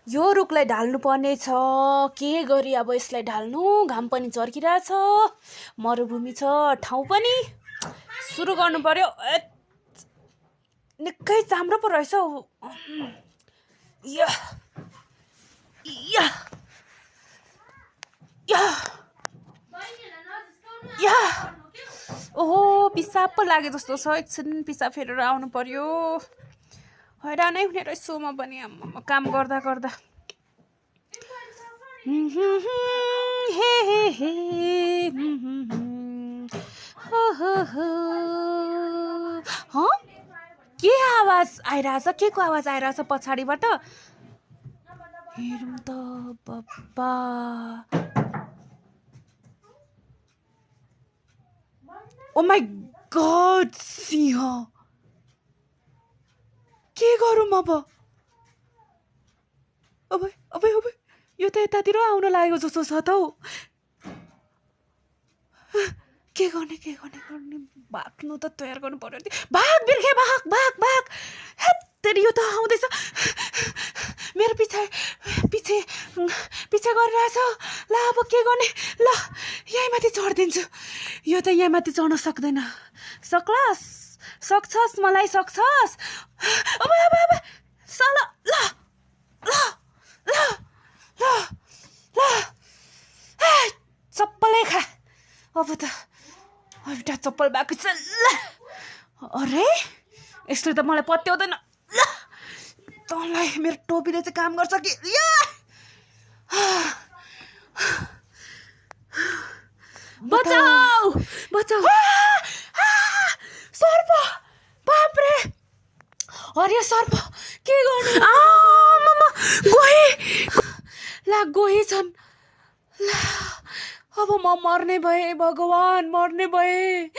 यो रुखलाई ढाल्नु पर्ने छ। के गरी अब यसलाई ढाल्नु? घाम पनि चर्किरहेछ, मरुभूमि छ, ठाउँ पनि सुरु गर्नु पर्यो। निकै चाम्रो पो रहेछ हौ। या या या या ओहो, पिसाब पो लागे जस्तो छ। एकछिन पिसाब फेरेर आउनु पर्यो। हैरानै हुने रहेछु म पनि काम गर्दा गर्दा। हे हे हे के आवाज आइरहेछ? के को आवाज आइरहेछ पछाडिबाट? हेरौँ त बाबा। ओ माई गड, सिंह! के गरौँ अब? अब अब अब यो त यतातिर आउन लागेको जस्तो छ त हौ। के गर्ने के गर्ने गर्ने? भाग्नु त तयार गर्नु पर्यो। भाग बिर्खे, भाग भाग भाग! हेत्तेरी, यो त आउँदैछ मेरो पछि पछि पछि गरिरहेछ। ल अब के गर्ने? ल यहीँ माथि चढिदिन्छु। यो त यहाँ माथि चढ्न सक्दैन। सक्लास? सक्छस्? मलाई सक्छस्? अब अब अब सल। ल ल ल ल ल चप्पलै खा। अब त एउटा चप्पल बाँकी छ। ल अरे, यसले त मलाई पत्याउँदैन। ल तँलाई मेरो टोपीले चाहिँ काम गर्छ कि? बचाऊ बचाऊ! सर्प! बाप्रे! अरे सर्प! के गर्ने? गोही! ला गोही छन्। ला अब म मर्ने भए, भगवान, मर्ने भए।